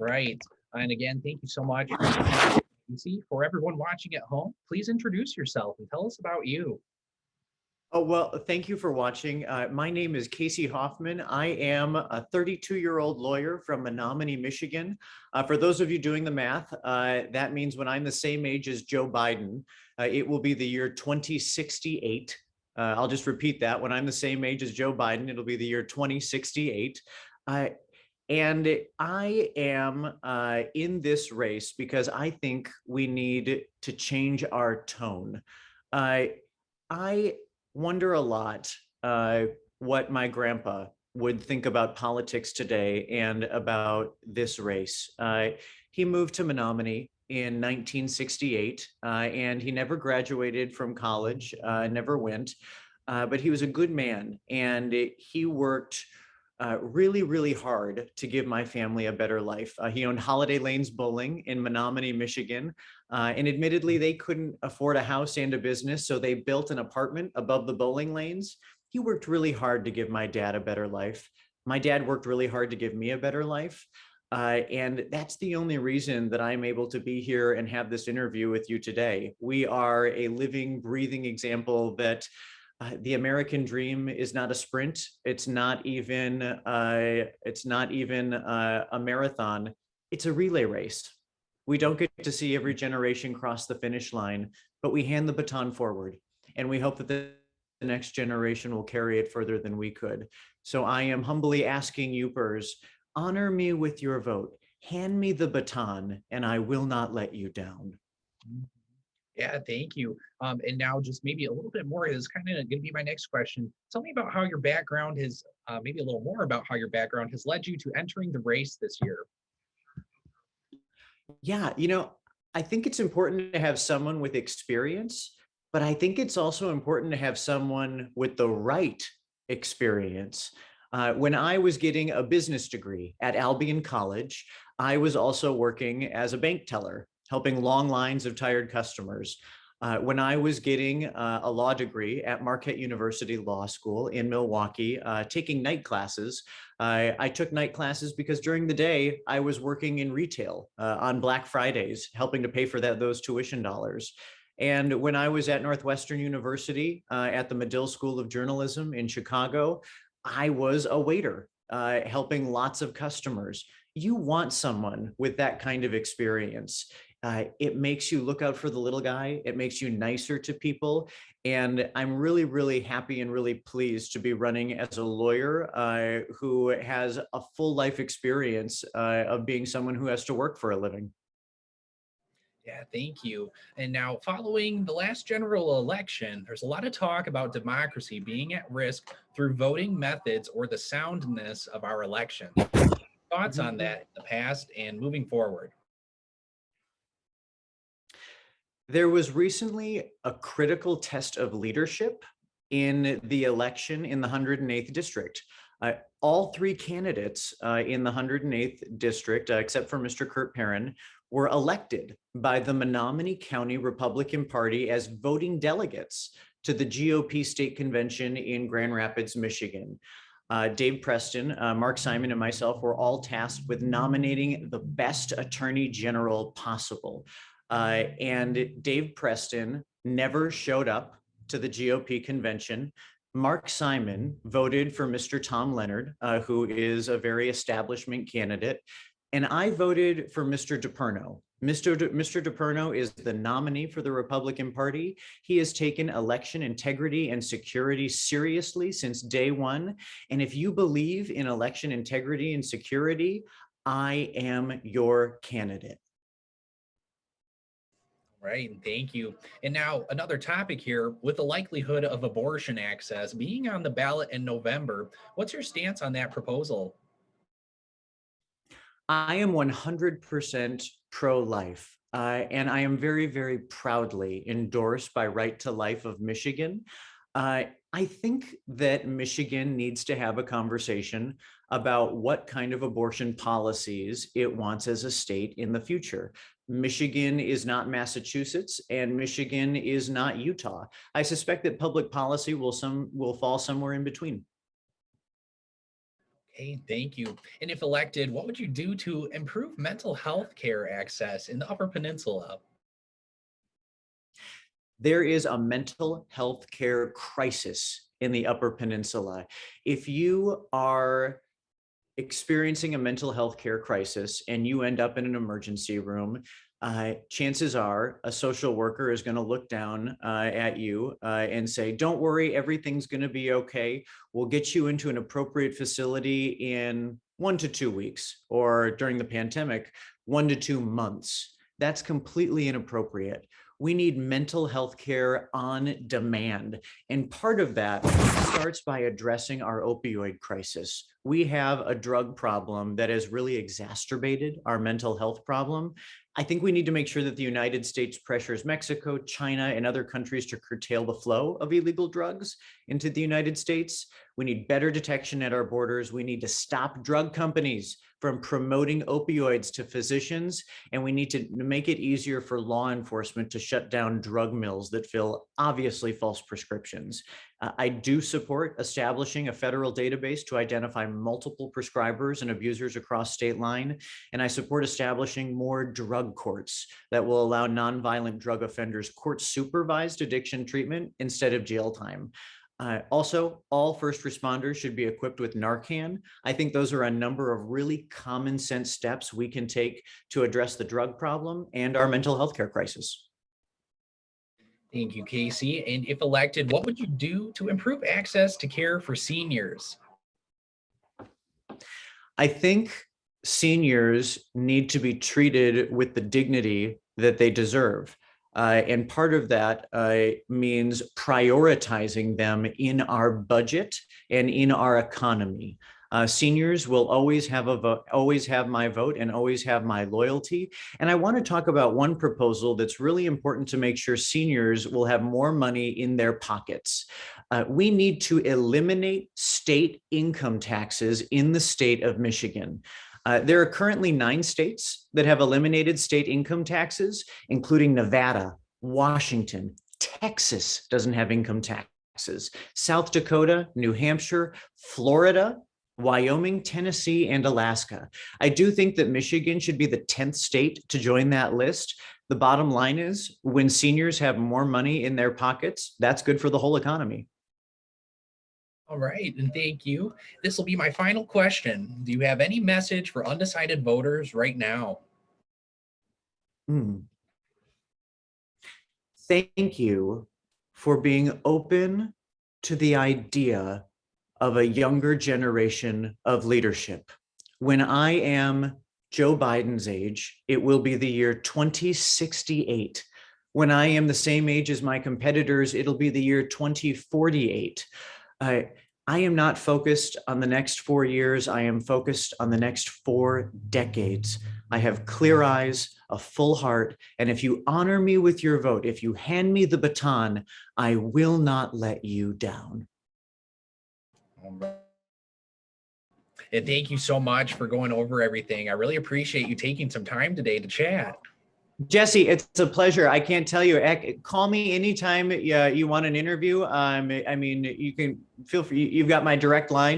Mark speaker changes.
Speaker 1: right. And again, thank you so much. Casey. For everyone watching at home, please introduce yourself and tell us about you.
Speaker 2: Oh, well, thank you for watching. My name is Casey Hoffman. I am a 32-year-old lawyer from Menominee, Michigan. For those of you doing the math, that means when I'm the same age as Joe Biden, it will be the year 2068. I'll just repeat that. When I'm the same age as Joe Biden, it'll be the year 2068. And I am in this race because I think we need to change our tone. I wonder a lot what my grandpa would think about politics today and about this race. He moved to Menominee in 1968, and he never graduated from college, never went, but he was a good man, and he worked really, really hard to give my family a better life. He owned Holiday Lanes Bowling in Menominee, Michigan. And admittedly, they couldn't afford a house and a business, so they built an apartment above the bowling lanes. He worked really hard to give my dad a better life. My dad worked really hard to give me a better life. And that's the only reason that I'm able to be here and have this interview with you today. We are a living, breathing example that the American dream is not a sprint. It's not even a marathon. It's a relay race. We don't get to see every generation cross the finish line, but we hand the baton forward, and we hope that the next generation will carry it further than we could. So I am humbly asking Youpers, honor me with your vote. Hand me the baton, and I will not let you down.
Speaker 1: Yeah, thank you. And now just maybe a little bit more is kind of going to be my next question. Tell me about how your background has, maybe a little more about how your background has led you to entering the race this year.
Speaker 2: Yeah, I think it's important to have someone with experience, but I think it's also important to have someone with the right experience. When I was getting a business degree at Albion College, I was also working as a bank teller, helping long lines of tired customers. When I was getting a law degree at Marquette University Law School in Milwaukee, taking night classes, I took night classes because during the day I was working in retail on Black Fridays, helping to pay for those tuition dollars. And when I was at Northwestern University at the Medill School of Journalism in Chicago, I was a waiter, helping lots of customers. You want someone with that kind of experience. It makes you look out for the little guy. It makes you nicer to people. And I'm really, really happy and really pleased to be running as a lawyer who has a full life experience of being someone who has to work for a living.
Speaker 1: Yeah, thank you. And now, following the last general election, there's a lot of talk about democracy being at risk through voting methods or the soundness of our elections. Thoughts on that in the past and moving forward?
Speaker 2: There was recently a critical test of leadership in the election in the 108th district. All three candidates in the 108th district, except for Mr. Kurt Perrin, were elected by the Menominee County Republican Party as voting delegates to the GOP state convention in Grand Rapids, Michigan. Dave Preston, Mark Simon, and myself were all tasked with nominating the best attorney general possible. And Dave Preston never showed up to the GOP convention. Mark Simon voted for Mr. Tom Leonard, who is a very establishment candidate. And I voted for Mr. DePerno. Mr. DePerno is the nominee for the Republican Party. He has taken election integrity and security seriously since day one. And if you believe in election integrity and security, I am your candidate.
Speaker 1: Right, and thank you. And now another topic here with the likelihood of abortion access being on the ballot in November. What's your stance on that proposal?
Speaker 2: I am 100% pro-life, and I am very, very proudly endorsed by Right to Life of Michigan. I think that Michigan needs to have a conversation about what kind of abortion policies it wants as a state in the future. Michigan is not Massachusetts, and Michigan is not Utah. I suspect that public policy will fall somewhere in between.
Speaker 1: Hey, thank you. And if elected, what would you do to improve mental health care access in the Upper Peninsula?
Speaker 2: There is a mental health care crisis in the Upper Peninsula. If you are experiencing a mental health care crisis and you end up in an emergency room, chances are a social worker is going to look down at you and say, don't worry, everything's going to be okay. We'll get you into an appropriate facility in 1 to 2 weeks, or during the pandemic, 1 to 2 months. That's completely inappropriate. We need mental health care on demand. And part of that starts by addressing our opioid crisis. We have a drug problem that has really exacerbated our mental health problem. I think we need to make sure that the United States pressures Mexico, China, and other countries to curtail the flow of illegal drugs into the United States. We need better detection at our borders. We need to stop drug companies from promoting opioids to physicians, and we need to make it easier for law enforcement to shut down drug mills that fill obviously false prescriptions. I do support establishing a federal database to identify multiple prescribers and abusers across state line, and I support establishing more drug courts that will allow nonviolent drug offenders court-supervised addiction treatment instead of jail time. Also, all first responders should be equipped with Narcan. I think those are a number of really common sense steps we can take to address the drug problem and our mental health care crisis.
Speaker 1: Thank you, Casey. And if elected, what would you do to improve access to care for seniors?
Speaker 2: I think seniors need to be treated with the dignity that they deserve. And part of that means prioritizing them in our budget and in our economy. Seniors will always have a vote, always have my vote, and always have my loyalty. And I want to talk about one proposal that's really important to make sure seniors will have more money in their pockets. We need to eliminate state income taxes in the state of Michigan. There are currently 9 states that have eliminated state income taxes, including Nevada, Washington, Texas doesn't have income taxes, South Dakota, New Hampshire, Florida, Wyoming, Tennessee, and Alaska. I do think that Michigan should be the 10th state to join that list. The bottom line is, when seniors have more money in their pockets, that's good for the whole economy.
Speaker 1: All right, and thank you. This will be my final question. Do you have any message for undecided voters right now?
Speaker 2: Thank you for being open to the idea of a younger generation of leadership. When I am Joe Biden's age, it will be the year 2068. When I am the same age as my competitors, it'll be the year 2048. I am not focused on the next 4 years. I am focused on the next 4 decades. I have clear eyes, a full heart, and if you honor me with your vote, if you hand me the baton, I will not let you down.
Speaker 1: All right. And thank you so much for going over everything. I really appreciate you taking some time today to chat.
Speaker 2: Jesse, it's a pleasure. I can't tell you. Call me anytime you want an interview. I mean, you can feel free. You've got my direct line.